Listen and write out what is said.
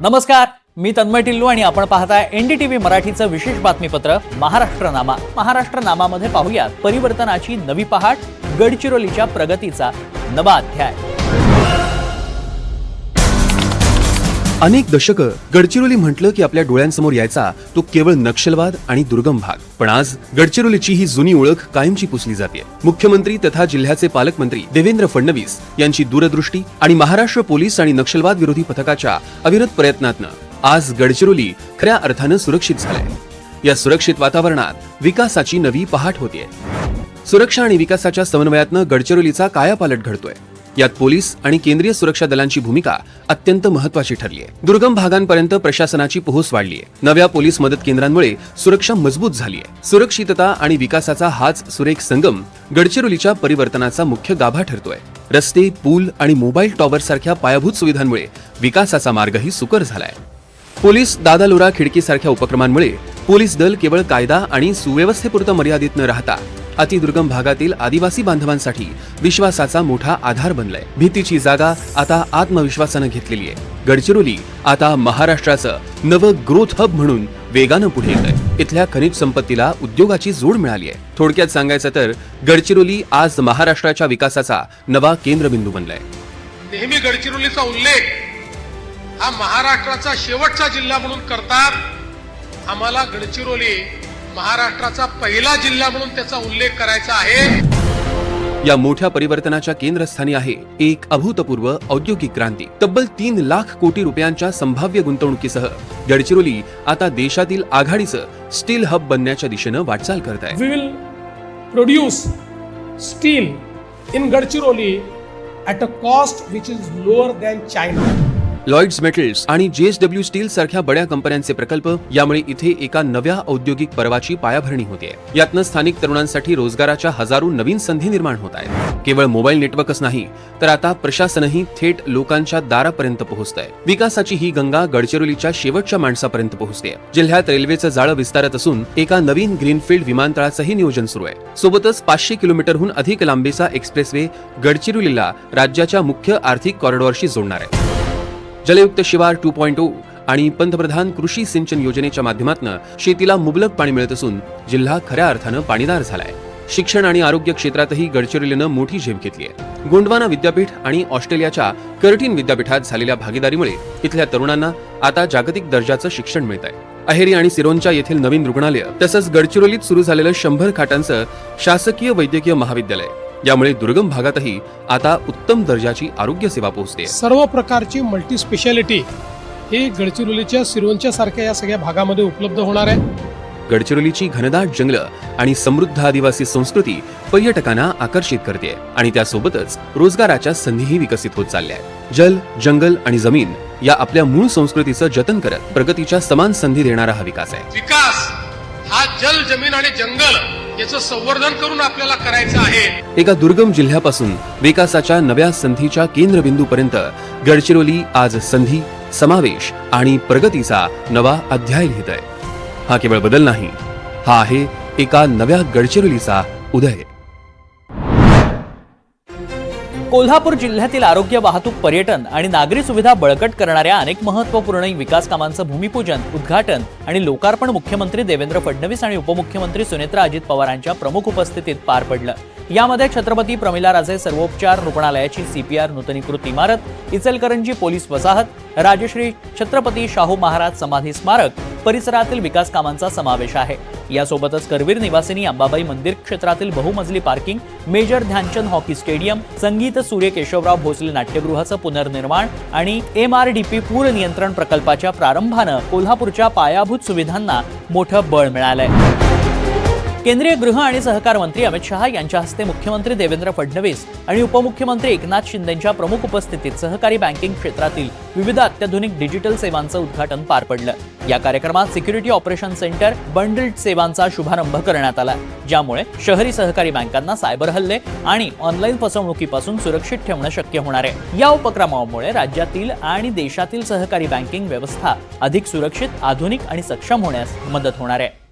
नमस्कार, मी तन्मय टिल्लू आणि आपण पाहताय एनडीटीव्ही मराठीचं विशेष बातमीपत्र महाराष्ट्रनामा. महाराष्ट्रनामामध्ये पाहूयात परिवर्तनाची नवी पहाट, गडचिरोलीच्या प्रगतीचा नवा अध्याय. अनेक दशकं गडचिरोली म्हटलं की आपल्या डोळ्यांसमोर यायचा तो केवळ नक्षलवाद आणि दुर्गम भाग. पण आज गडचिरोलीची ही जुनी ओळख कायमची पुसली जाते. मुख्यमंत्री तथा जिल्ह्याचे पालकमंत्री देवेंद्र फडणवीस यांची दूरदृष्टी आणि महाराष्ट्र पोलीस आणि नक्षलवाद विरोधी पथकाच्या अविरत प्रयत्नातनं आज गडचिरोली खऱ्या अर्थानं सुरक्षित झालंय. या सुरक्षित वातावरणात विकासाची नवी पहाट होतीये. सुरक्षा आणि विकासाच्या समन्वयातनं गडचिरोलीचा कायापालट घडतोय. यात पोलीस आणि केंद्रीय सुरक्षा दलांची भूमिका अत्यंत महत्वाची ठरली आहे. दुर्गम भागांपर्यंत प्रशासनाची पोहोच वाढली आहे. नव्या पोलीस मदत केंद्रांमुळे सुरक्षा मजबूत झाली आहे. सुरक्षितता आणि विकासाचा हाच सुरेख संगम गडचिरोलीच्या परिवर्तनाचा मुख्य गाभा ठरतोय. रस्ते, पूल आणि मोबाईल टॉवर सारख्या पायाभूत सुविधांमुळे विकासाचा मार्गही सुकर झालाय. पोलीस दादा लोरा खिडकी सारख्या उपक्रमांमुळे पोलीस दल केवळ कायदा आणि सुव्यवस्थेपुरतं मर्यादित न राहता अतिदुर्गम भागातील आदिवासी बांधवांसाठी विश्वासाचा मोठा आधार बनलाय. भीतीची जागा आता आत्मविश्वासानं घेतलेली आहे. गडचिरोली आता महाराष्ट्राचं नवं ग्रोथ हब म्हणून वेगानं पुढे येत आहे. इथल्या खनिज संपत्तीला उद्योगाची जोड मिळाली आहे. थोडक्यात सांगायचं तर गडचिरोली आज महाराष्ट्राच्या विकासाचा नवा केंद्रबिंदू बनलाय. नेहमी गडचिरोलीचा उल्लेख हा महाराष्ट्राचा शेवटचा जिल्हा म्हणून करतात. आम्हाला गडचिरोली महाराष्ट्राचा पहिला जिल्हा म्हणून त्याचा उल्लेख करायचा आहे. या मोठ्या परिवर्तनाच्या केंद्रस्थानी आहे एक अभूतपूर्व औद्योगिक क्रांती. तब्बल 3 लाख कोटी रुपयांच्या संभाव्य गुंतवणुकीसह गडचिरोली आता देशातील आघाडीचं स्टील हब बनण्याच्या दिशेनं वाटचाल करत आहे. We will produce steel in Gadchiroli at a cost which is lower than China. Lloyds metals आणि JSW स्टील सारख्या बड्या कंपन्यांचे प्रकल्प यामुळे इथे एका नव्या औद्योगिक पर्वाची पायाभरणी होते. यातनं स्थानिक तरुणांसाठी रोजगाराच्या हजारो नवीन संधी निर्माण होत आहेत. केवळ मोबाईल नेटवर्कच नाही तर आता प्रशासनही थेट लोकांच्या दारापर्यंत पोहोचतंय. विकासाची ही गंगा गडचिरोलीच्या शेवटच्या माणसापर्यंत पोहोचते. जिल्ह्यात रेल्वेचं जाळं विस्तारत असून एका नवीन ग्रीनफील्ड विमानतळाचंही नियोजन सुरू आहे. सोबतच 500 किलोमीटरहून अधिक लांबीचा एक्सप्रेसवे गडचिरोलीला राज्याच्या मुख्य आर्थिक कॉरिडॉरशी जोडणार आहे. जलयुक्त शिवार 2.0 आणि पंतप्रधान कृषी सिंचन योजनेच्या माध्यमातून शेतीला मुबलक पाणी मिळत असून जिल्हा खऱ्या अर्थानं पाणीदार झालाय. शिक्षण आणि आरोग्य क्षेत्रातही गडचिरोलीनं मोठी झेप घेतली आहे. गोंडवाना विद्यापीठ आणि ऑस्ट्रेलियाच्या कर्टिन विद्यापीठात झालेल्या भागीदारीमुळे इथल्या तरुणांना आता जागतिक दर्जाचं शिक्षण मिळत आहे. अहेरी आणि सिरोंचा येथील नवीन रुग्णालय तसंच गडचिरोलीत सुरू झालेलं 100 खाटांचं शासकीय वैद्यकीय महाविद्यालय यामुळे दुर्गम भागातही आता उत्तम दर्जाची आरोग्य सेवा पोहोचते. सर्व प्रकारची मल्टी स्पेशालिटी ही गडचिरोलीच्या सिरोंचा सारख्या या सगळ्या भागामध्ये उपलब्ध होणार आहे. गडचिरोलीची घनदाट जंगलं आणि समृद्ध आदिवासी संस्कृती पर्यटकांना आकर्षित करते आणि त्यासोबतच रोजगाराच्या संधीही विकसित होत चालल्या आहेत. जल, जंगल आणि जमीन या आपल्या मूळ संस्कृतीचं जतन करत प्रगतीच्या समान संधी देणारा हा विकास आहे. विकास हा जल, जमीन आणि जंगल याचं संवर्धन करून आपल्याला करायचं आहे. एका दुर्गम जिल्ह्यापासून विकासाच्या नव्या संधीच्या केंद्रबिंदूपर्यंत गडचिरोली आज संधी, समावेश आणि प्रगतीचा नवा अध्याय लिहित आहे. हा केवळ बदल नाही, हा आहे एका नव्या गडचिरोलीचा उदय. कोल्हापूर जिल्ह्यातील आरोग्य, वाहतूक, पर्यटन आणि नागरी सुविधा बळकट करणाऱ्या अनेक महत्त्वपूर्ण विकास कामांचं भूमिपूजन, उद्घाटन आणि लोकार्पण मुख्यमंत्री देवेंद्र फडणवीस आणि उपमुख्यमंत्री सुनेत्रा अजित पवारांच्या प्रमुख उपस्थितीत पार पडलं. यामध्ये छत्रपती प्रमिलाराजे सर्वोपचार रुग्णालयाची CPR नूतनीकृत इमारत, इचलकरंजी पोलीस वसाहत, राजश्री छत्रपती शाहू महाराज समाधी स्मारक परिसरातील विकास कामांचा समावेश आहे. यासोबतच करवीर निवासिनी अंबाबाई मंदिर क्षेत्रातील बहुमजली parking, major Dhyanchand hockey stadium, Sangeet Surya Keshavrao Bhosale नाट्यगृहाचं पुनर्निर्माण आणि MRDP पूर नियंत्रण प्रकल्पाच्या प्रारंभानं कोल्हापूरच्या पायाभूत सुविधांना मोठं बळ मिळालंय. केंद्रीय गृह आणि सहकार मंत्री अमित शहा यांच्या हस्ते मुख्यमंत्री देवेंद्र फडणवीस आणि उपमुख्यमंत्री एकनाथ शिंदेंच्या प्रमुख उपस्थितीत सहकारी बँकिंग क्षेत्रातील विविध अत्याधुनिक डिजिटल सेवांचं उद्घाटन पार पडलं. या कार्यक्रमात सिक्युरिटी ऑपरेशन सेंटर बंडल्ड सेवांचा शुभारंभ करण्यात आला, ज्यामुळे शहरी सहकारी बँकांना सायबर हल्ले आणि ऑनलाईन फसवणुकीपासून सुरक्षित ठेवणं शक्य होणार आहे. या उपक्रमामुळे राज्यातील आणि देशातील सहकारी बँकिंग व्यवस्था अधिक सुरक्षित, आधुनिक आणि सक्षम होण्यास मदत होणार आहे.